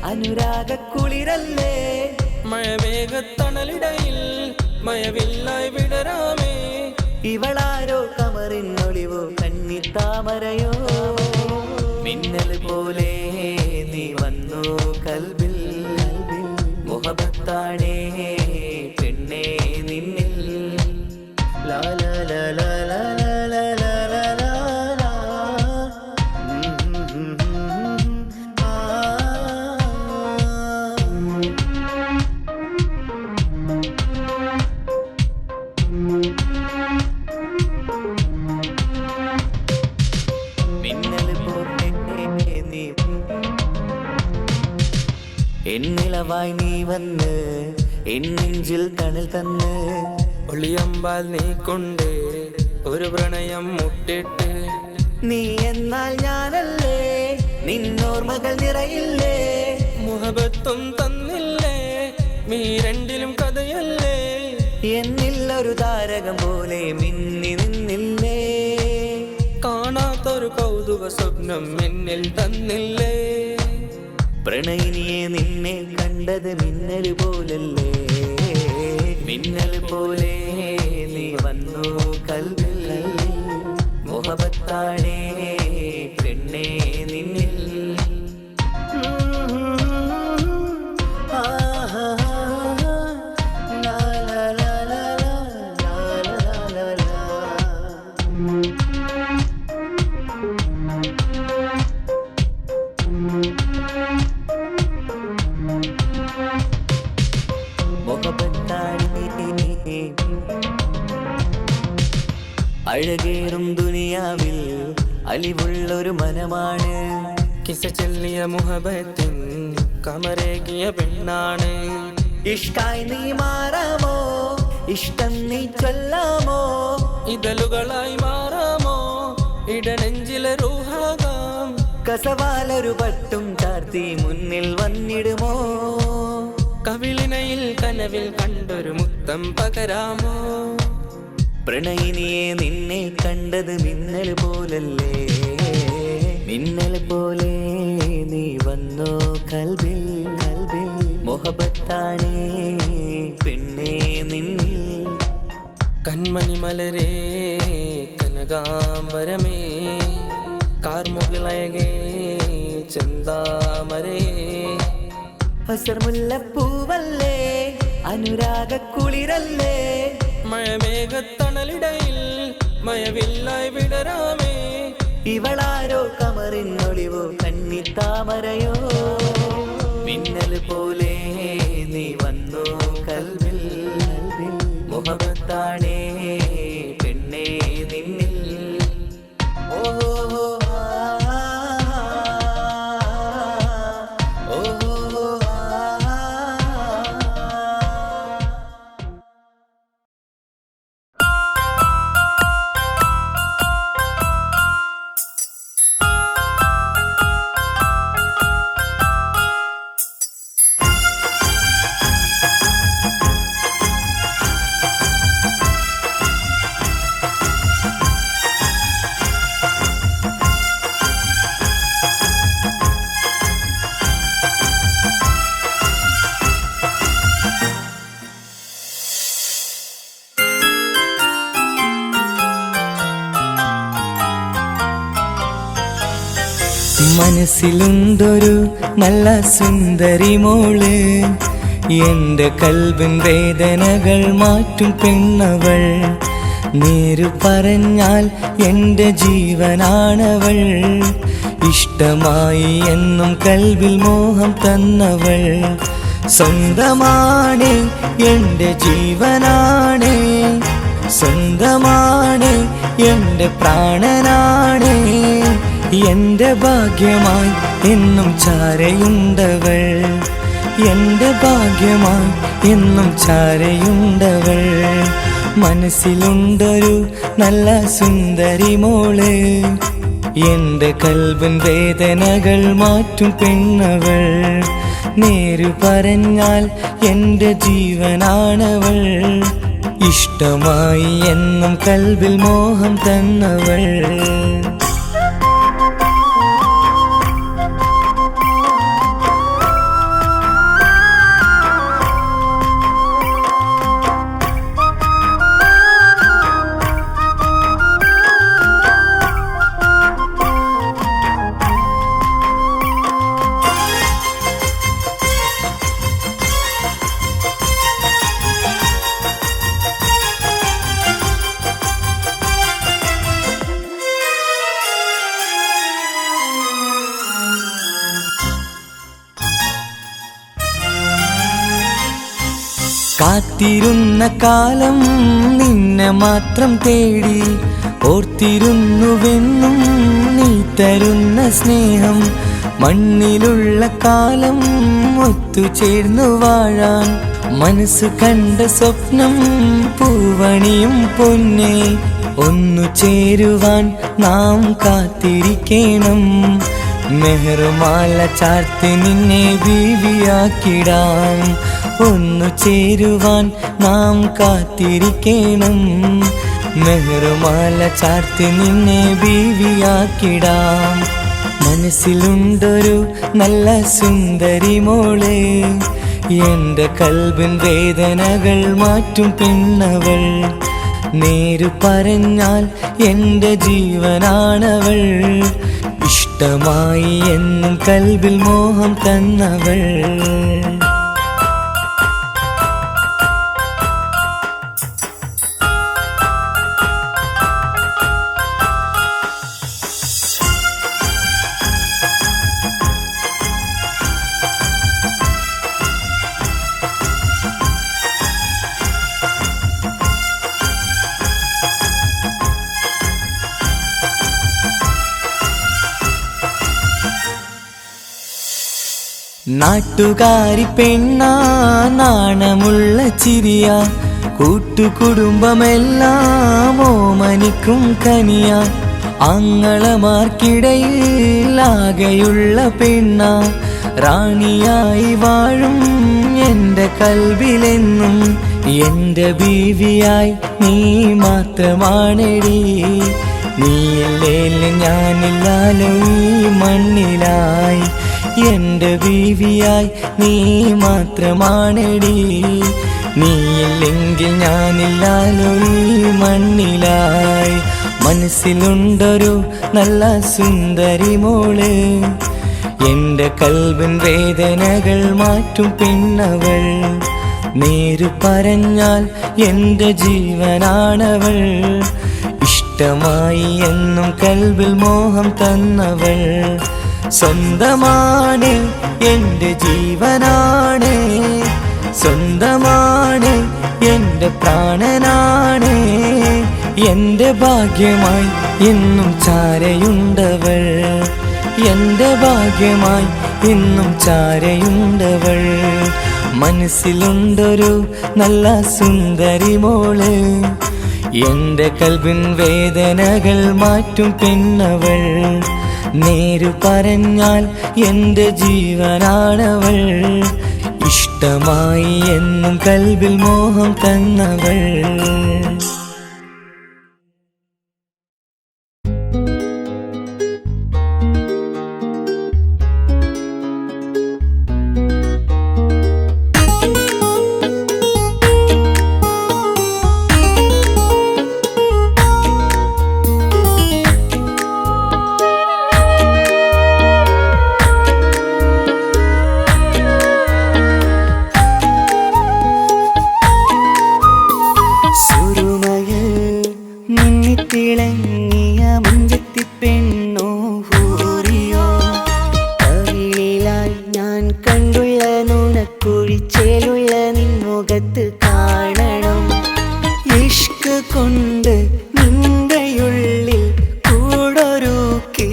അനുരാഗ കുളിരല്ലേ മഴവേഗത്തണലിടയിൽ മയവില്ലായി വിടരാമേ ഇവളാരോ കമറിനൊളിവോ കന്നിത്താമരയോ മിന്നൽ പോലെ നീ വന്നു കൽബിൽ മുഹബത്താണേ പെണ്ണേ നിന്നിൽ ലാ ലാ ലാ ലാ ലാ ലാ ലാ ലാ ലാ ലാ. ആ. മിന്നൽ പോലെ നീ എന്നിലവായി നീ വന്ന് എന്നെഞ്ചിൽ തണൽ തന്ന് ഒളിയമ്പാൽ നീ കൊണ്ട് ഒരു പ്രണയം മുട്ടിട്ട് നീ എന്നാൽ ഞാനല്ലേ നിന്നോർമകൾ നിറയില്ലേ മുഹബത്തും തന്നില്ലേ നീ രണ്ടിലും കഥയല്ലേ എന്നിൽ ഒരു താരകം പോലെ മിന്നി നിന്നില്ലേ കാണാത്തൊരു കൗതുക സ്വപ്നം എന്നിൽ തന്നില്ലേ പ്രണയിനിയെ നിന്നെ കണ്ടത് മിന്നൽ പോലല്ലേ മിന്നൽ പോലെ നീ വന്നു കൽബിൽ മുഹബത്താണേ പെണ്ണേ നിന്നിൽ ലാ ലാ ലാ ലാ ലാ ലാ ലാ ലാ. അഴകേറും ദുനിയാവിൽ അലിവുള്ളൊരു മനമാണ് കിസ ചൊല്ലിയ മുഹബത്തിൻ കമരേകിയ പെണ്ണാണ് ഇഷ്ടായി നീ മാറാമോ ഇഷ്ടം നീ ചൊല്ലാമോ ഇതളുകളായി മാറാമോ ഇടനെഞ്ചിലെ റൂഹാകാം കസവാലൊരു പട്ടും ചാർത്തി മുന്നിൽ വന്നിടുമോ കവിളിനയിൽ കനവിൽ കണ്ടൊരു മുത്തം പകരാമോ പ്രണയിനിയെ നിന്നെ കണ്ടത് മിന്നൽ പോലല്ലേ മിന്നൽ പോലെ നീ വന്നോ കൽബിൽ മുഹബത്താണേ പെണ്ണേ നിന്നിൽ കൺമണി മലരേ കനകാംബരമേ കാർമുകിളയകേ ചെന്താമരേ അസർമുല്ലപ്പൂവല്ലേ അനുരാഗ കുളിരല്ലേ മഴമേഘത്തണലിടയിൽ മയവില്ലായി വിടരാമേ ഇവളാരോ കമറിനൊളിവോ കന്നിത്താമരയോ മിന്നൽ പോലെ നീ വന്നു കൽവിൽ മുഹബത്താണേ പെണ്ണേ നിന്നിൽ ഓഹോ മനസ്സിലുണ്ടൊരു നല്ല സുന്ദരി മോള് എന്റെ കൽബിൻ വേദനകൾ മാറ്റും പെണ്ണവൾ നേരു പറഞ്ഞാൽ എന്റെ ജീവനാണവൾ ഇഷ്ടമായി എന്നും കൽബിൽ മോഹം തന്നവൾ സ്വന്തമാണ് എന്റെ ജീവനാണ് സ്വന്തമാണ് എന്റെ പ്രാണനാണ് എന്റെ ഭാഗ്യമായി എന്നും ചാരയുണ്ടവൾ എന്റെ ഭാഗ്യമായി എന്നും ചാരയുണ്ടവൾ മനസ്സിലുണ്ടൊരു നല്ല സുന്ദരി മോള് എന്റെ കൽബിൻ വേദനകൾ മാറ്റും പെണ്ണവൾ നേരു പറഞ്ഞാൽ എന്റെ ജീവനാണവൾ ഇഷ്ടമായി എന്നും കൽബിൽ മോഹം തന്നവൾ കാത്തിരുന്ന കാലം നിന്നെ മാത്രം തേടി ഓർത്തിരുന്നുവെന്നും നീ തരുന്ന സ്നേഹം മണ്ണിലുള്ള കാലം ഒത്തുചേർന്നു വാഴാൻ മനസ്സ് കണ്ട സ്വപ്നം പൂവണിയും പൊന്നെ ഒന്നു ചേരുവാൻ നാം കാത്തിരിക്കണം മെഹറുമാല ചാർത്തി നിന്നെ ബീവിയാക്കിടാം ഒന്നു ചേരുവാൻ നാം കാത്തിരിക്കണം മെഹറുമാല ചാർത്തി നിന്നെ ബീവിയാക്കിടാം മനസ്സിലുണ്ടൊരു നല്ല സുന്ദരി മോള് എന്റെ കൽബിൻ വേദനകൾ മാറ്റും പെണ്ണവൾ നേരു പറഞ്ഞാൽ എന്റെ ജീവനാണവൾ ഇഷ്ടമായി എന്നും കൽബിൽ മോഹം തന്നവൾ നാട്ടുകാരി പെണ്ണാ നാണമുള്ള ചിരിയ കൂട്ടുകുടുംബമെല്ലാം ഓമനിക്കും കനിയ ആങ്ങളമാർക്കിടയിൽ ആകെയുള്ള പെണ്ണ റാണിയായി വാഴും എന്റെ കൽബിലെന്നും എന്റെ ബീവിയായി നീ മാത്രമാണെടി നീയില്ലേലും ഞാനില്ലാലോ ഈ മണ്ണിലായി എന്റെ ബീവിയായി നീ മാത്രമാണെടി നീയില്ലെങ്കിൽ ഞാനില്ലാലോ ഈ മണ്ണിലായി മനസ്സിലുണ്ടൊരു നല്ല സുന്ദരി മോള് എൻ്റെ കൽബിൻ വേദനകൾ മാറ്റും പെണ്ണവൾ. നേരു പറഞ്ഞാൽ എൻ്റെ ജീവനാണവൾ. ഇഷ്ടമായി എന്നും കൽബിൽ മോഹം തന്നവൾ. സ്വന്തമാണ് എൻ്റെ ജീവനാണ്, സ്വന്തമാണ് എൻ്റെ പ്രാണനാണ്. എൻ്റെ ഭാഗ്യമായി എന്നും ചാരയുണ്ടവൾ, എൻ്റെ ഭാഗ്യമായി എന്നും ചാരയുണ്ടവൾ. മനസ്സിലുണ്ടൊരു നല്ല സുന്ദരി മോള്, എൻ്റെ കൽബിൻ വേദനകൾ മാറ്റും പെണ്ണവൾ. നേരു പറഞ്ഞാൽ എൻ്റെ ജീവനാണവൾ. ഇഷ്ടമായി എന്നും കൽബിൽ മോഹം തന്നവൾ. തിളങ്ങിയ മുഞ്ചത്തി പെണ്ണോ ഹൂറിയോ, കവിളിലായി ഞാൻ കണ്ടുള്ള നുണക്കുഴിച്ചേലുള്ള നിൻമുഖത്ത് കാണണം. ഇഷ്ക് കൊണ്ട് നിന്റെയുള്ളിൽ കൂടൊരുക്കി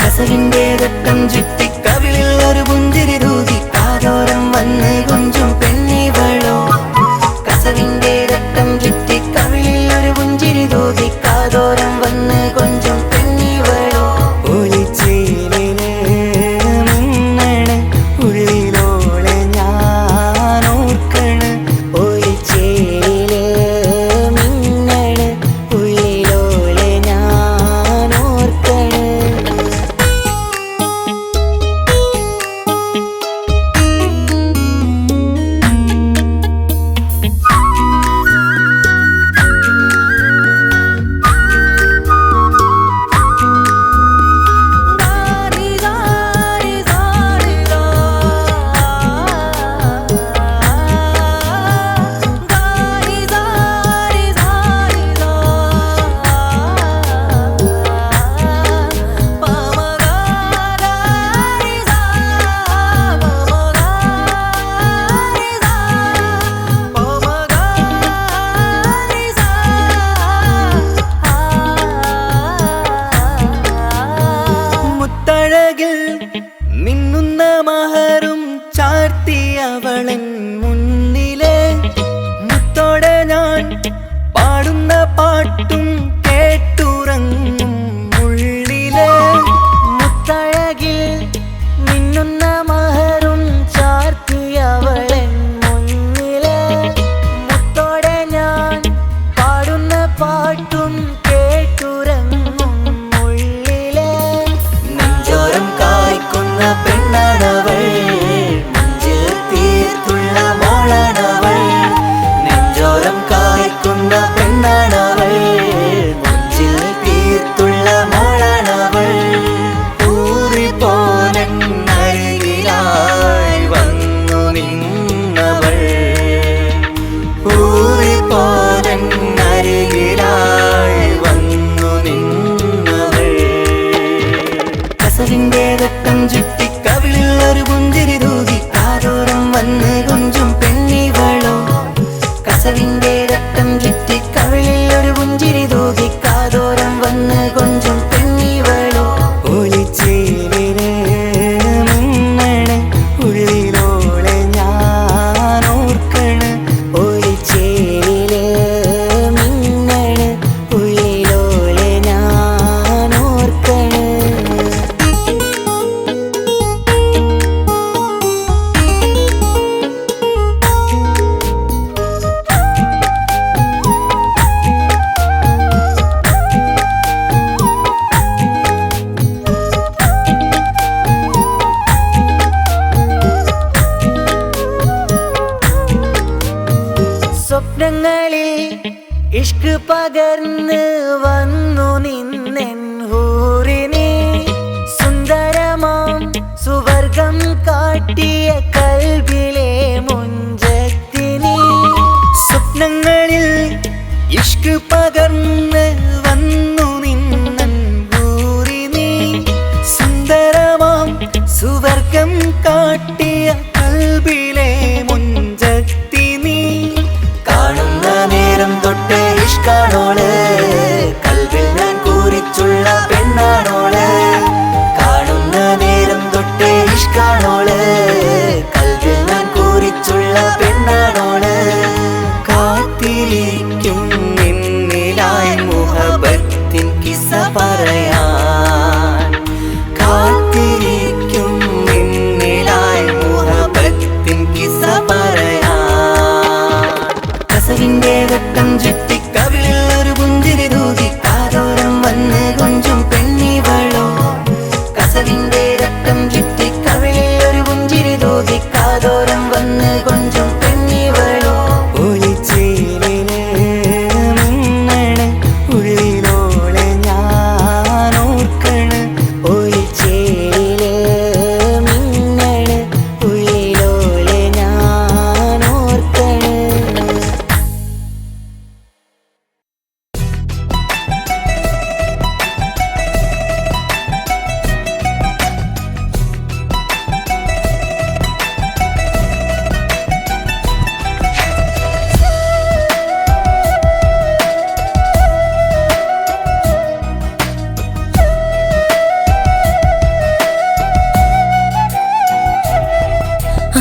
കസവിന്റെ രക്തം ചുറ്റി കവിളിൽ ഒരു പുഞ്ചിരി തൂകി കാതോരം വന്ന് കൊഞ്ചും പെണ്ണിവളോ. കസവിന്റെ രക്തം ചുറ്റി കവിളിൽ ഒരു പുഞ്ചിരി തൂകി കാതോരം വന്ന് കൊഞ്ചും പെണ്ണിവളോ. ഒളിച്ചേലിന് മിന്നണ് ഉള്ളിലോളെ ഞാൻ ഓർക്കണ്. ഒളിച്ചേലില് മിന്നണ് ഉള്ളിലോളെ ഞാൻ ഓർക്കണ്.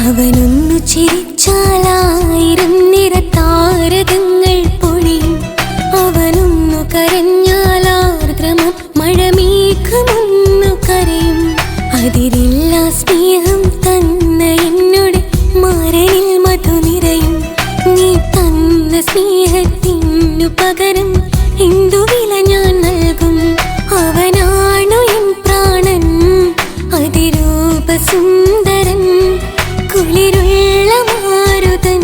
അവനൊന്നു ചിരിച്ചാലായിരം നിറതാരകങ്ങൾ പൊഴിയും. അവനൊന്നു കരഞ്ഞാലാർദ്രമം മഴമേഘമൊന്നു കരയും. അതിരില്ല സ്നേഹം തന്ന എന്നോട് മാരനിൽ മധു നിറയും. നീ തന്ന സ്നേഹത്തിനു പകരം എന്തു വില ഞാൻ നൽകും? അവനാണു എൻ പ്രാണൻ, അതിരൂപസുന്ദരൻ, കുളിരുള്ള മാരുതൻ,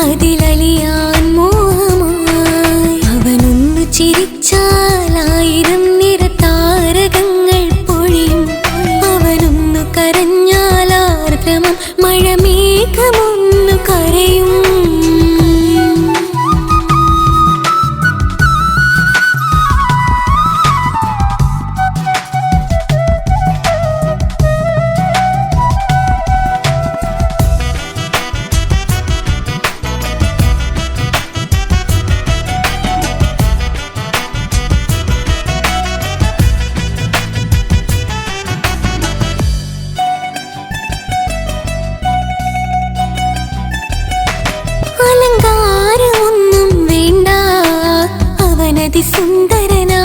അതിലലിയാൻ മോഹമായി. അവനൊന്നു ചിരിച്ചാലായിരം നിറതാരകങ്ങൾ പൊഴിയും. അവനൊന്നു കരഞ്ഞാലാർദ്രമം മഴമേഘമൊന്നു കരയും. അലങ്കാരമൊന്നും വേണ്ട, അവനതി സുന്ദരനാ.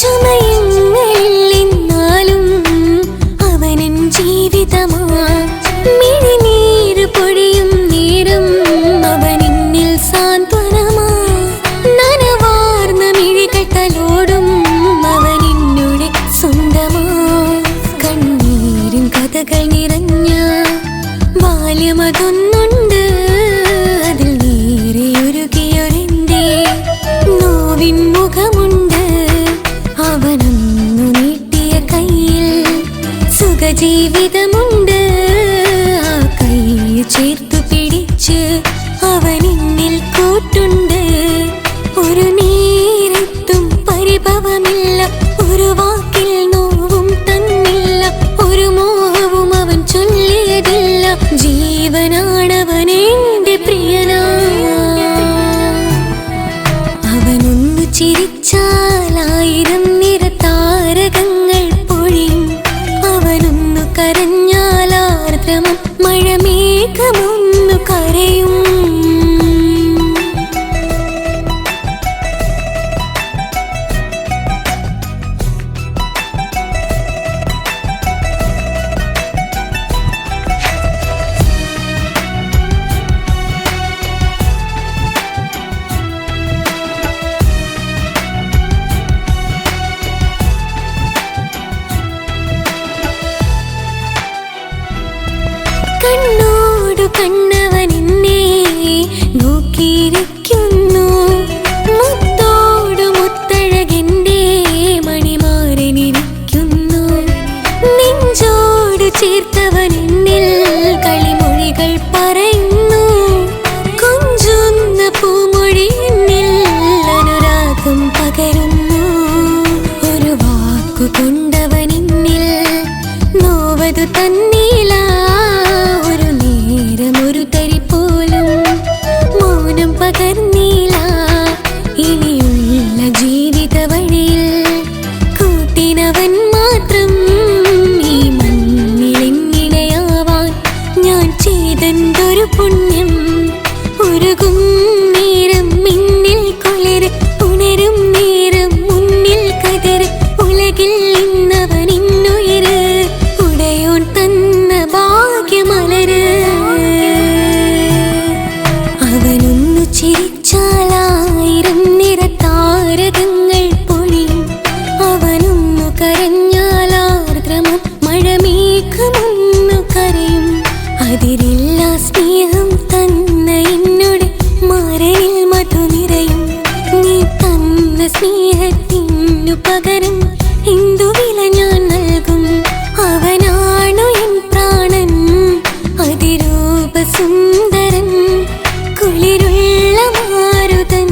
ചമയങ്ങളിൽ എന്നാലും അവനൻ ജീവിതമാ. മിഴിനീര് പൊഴിയും നേരം അവനെന്നിൽ സാന്ത്വനമാ. നനവാർന്ന മിഴികൾ തലോടും അവനെന്നുടെ സ്വന്തമാ. കണ്ണീരിൻ കഥകൾ നിറഞ്ഞ ബാല്യമതൊന്നുണ്ട്, അതിൽ നീരെയൊരുകിയൊരെന്റെ നോവിൻ മുഖമുണ്ട്. അവനൊന്നു നീട്ടിയ കയ്യിൽ സുഖജീവിതമുണ്ട്. ആ കൈ ചേർത്തു പിടിച്ച് അവനെന്നിൽ കൂട്ടുണ്ട്. ഒരു നേരത്തും പരിഭവമില്ല, ഒരു വാക്കിൽ നോവും തന്നില്ല, ഒരു മോഹവും അവൻ ചൊല്ലിയതില്ല. ജീവനാണവനെന്റെ പ്രിയനാ. അവനൊന്നു ചിരിച്ചാലായിരം നിറതാരകങ്ങൾ പൊഴിയും. അവനൊന്നു കരഞ്ഞാലാർദ്രമം മഴമേഘമൊന്നു കരയും. കണ്ണോടു കണ്ണവനെന്നെ നോക്കിയിരിക്കുന്നു. മുത്തോടു മുത്തഴകെന്റെ മണിമാരനിരിക്കുന്നു. നെഞ്ചോടു ചേർത്തവനെന്നിൽ കളിമൊഴികൾ പറയുന്നു. കൊഞ്ചുന്ന പൂമൊഴി എന്നിൽ അനുരാഗം പകരുന്നു. ഒരു വാക്കു കൊണ്ടവനെന്നിൽ നോവതു തന്നീല. ഒരു നേരമൊരു തരി പോലും മൗനം പകർന്നീല. ഇനിയുള്ള ജീവിത വഴിയിൽ കൂട്ടിനവൻ മാത്രം. ഈ മണ്ണിലെങ്ങിടയാവാൻ ഞാൻ ചെയ്തെന്തൊരു പുണ്യം. ഉരുകും നേരം മിന്നിൽ കുളിര്, ഉണരും നേരം മുന്നിൽ കതിര്. ഉലകിൽ ഇന്നവൻ ഇന്നുയര്, ഉടയോൻ തന്ന ഭാഗ്യമലര്. അവനൊന്നു ചിരിച്ചാലായിരം നിറതാരകങ്ങൾ പൊഴിയും. അവനൊന്നു കരഞ്ഞാലാർദ്രമം മഴമേഘമൊന്നു കരയും. അതിരില്ല സ്നേഹം തന്ന എന്നോട് മാരനിൽ മധു നിറയും. നീ തന്ന സ്നേഹത്തിനു പകരം എന്തു വില ഞാൻ നൽകും? അവനാണു എൻ പ്രാണൻ, അതിരൂപസുന്ദരൻ, കുളിരുള്ള മാരുതൻ,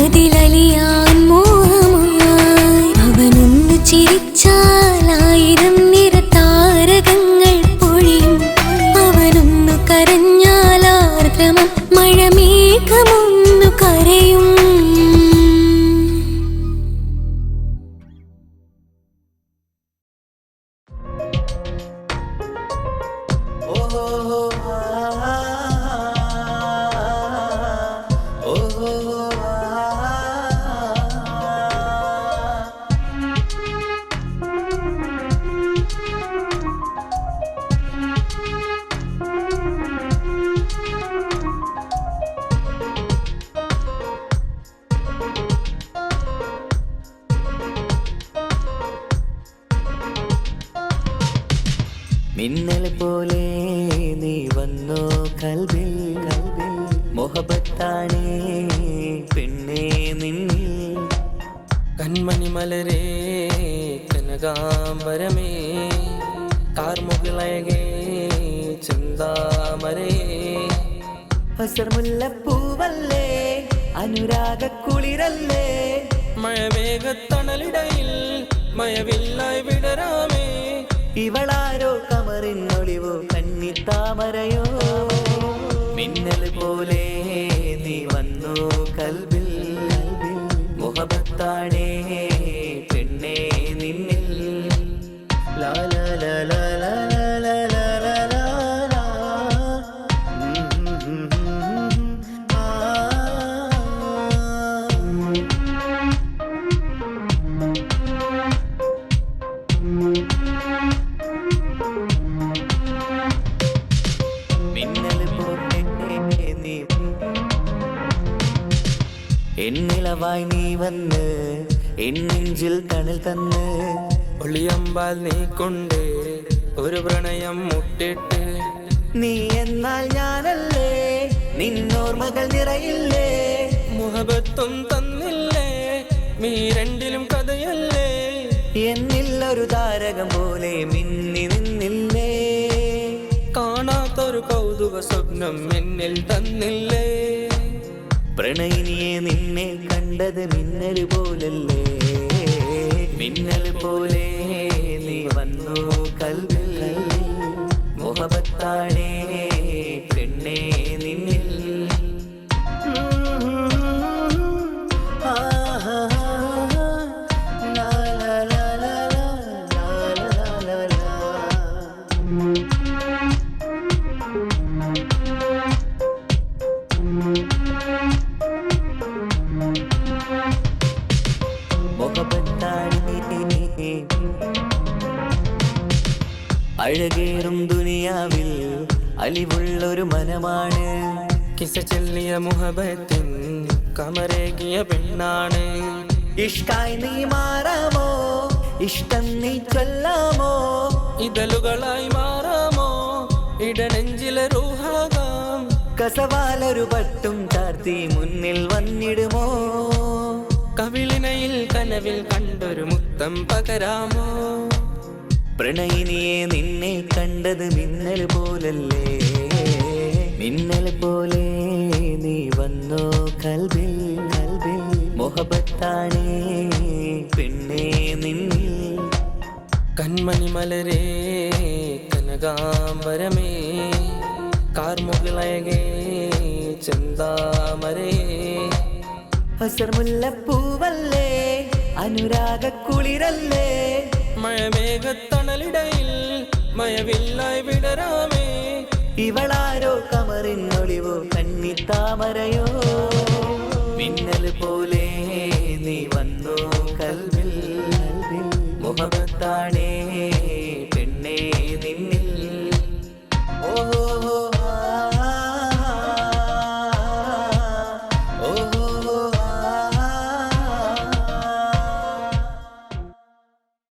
അതിലലിയാൻ മോഹമായി. അവനൊന്നു ചിരിച്ചാലായിരം നിറതാരകങ്ങൾ പൊഴിയും. അവനൊന്നു കരഞ്ഞാലാർദ്രമം മഴമേഘമൊന്നു കരയും. മിന്നൽ പോലെ നീ വന്നോ കൽബിൽ കൽബിൽ മുഹബത്താണേ പെണ്ണേ നിന്നിൽ കൺമണി മലരേ കനകാംബരമേ കാർമുകിളയകേ ചിന്താമരേ അസർമുല്ലപ്പൂവല്ലേ അനുരാഗക്കുളിരല്ലേ മഴമേഘത്തണലിടയിൽ മയവില്ലായി വിടരാമേ ഇവളാരോ കമറിനൊളിവോ കന്നിത്താമരയോ മിന്നൽ പോലെ നീ വന്നു കൽബിൽ കൽബിൽ മുഹബത്താണേ പെണ്ണേ നിന്നിൽ ലാ ലാ ലാ ലാ ലാ ലാ ലാ ലാ ലാ ലാ. ആ. മിന്നൽ പോലെ നീ എന്നിലവായി നീ വന്ന് എന്നെഞ്ചിൽ തണൽ തന്ന് ഒളിയമ്പാൽ നീ കൊണ്ട് ഒരു പ്രണയം മുട്ടിട്ട് നീ എന്നാൽ ഞാനല്ലേ നിന്നോർമകൾ നിറയില്ലേ മുഹബത്തും തന്നില്ലേ നീ രണ്ടിലും കഥയല്ലേ എന്നിൽ ഒരു താരകം പോലെ മിന്നി നിന്നില്ലേ കാണാത്തൊരു കൗതുക സ്വപ്നം എന്നിൽ തന്നില്ലേ പ്രണയിനിയെ നിന്നെ കണ്ടത് മിന്നൽ പോലല്ലേ മിന്നൽ പോലെ നീ വന്നു കൽബിൽ മുഹബത്താണേ പെണ്ണേ നിന്നിൽ ആഹാ ലാ ലാ ലാ ലാ ലാ ലാ ലാ ലാ. അഴകേറും ദുനിയാവിൽ അലിവുള്ളൊരു മനമാണ് കിസ ചെല്ലിയ മുഹബത്തിൻ കമരേകിയ പെണ്ണാണ് ഇഷ്ടായി നീ മാറാമോ ഇഷ്ടം നീ ചൊല്ലാമോ ഇതളുകളായി മാറാമോ ഇടനെഞ്ചിലെ റൂഹാകാം കസവാലൊരു പട്ടും ചാർത്തി മുന്നിൽ വന്നിടുമോ കവിളിനയിൽ കനവിൽ കണ്ടൊരു മുത്തം പകരാമോ പ്രണയിനിയെ നിന്നെ കണ്ടത് മിന്നൽ പോലല്ലേ മിന്നൽ പോലെ നീ വന്നോ കൽബിൽ കൽബിൽ മുഹബത്താണേ പെണ്ണേ നിന്നിൽ കൺമണി മലരേ കനകാംബരമേ കാർമുകിളയകേ ചിന്താമരേ അസർമുല്ലപ്പൂവല്ലേ അനുരാഗക്കുളിരല്ലേ മഴമേഘത്തണലിടയിൽ മയവില്ലായി വിടരാമേ ഇവളാരോ കമറിനൊളിവോ കന്നിത്താമരയോ മിന്നൽ പോലെ നീ വന്നോ കൽബിൽ കൽബിൽ മുഹബത്താണേ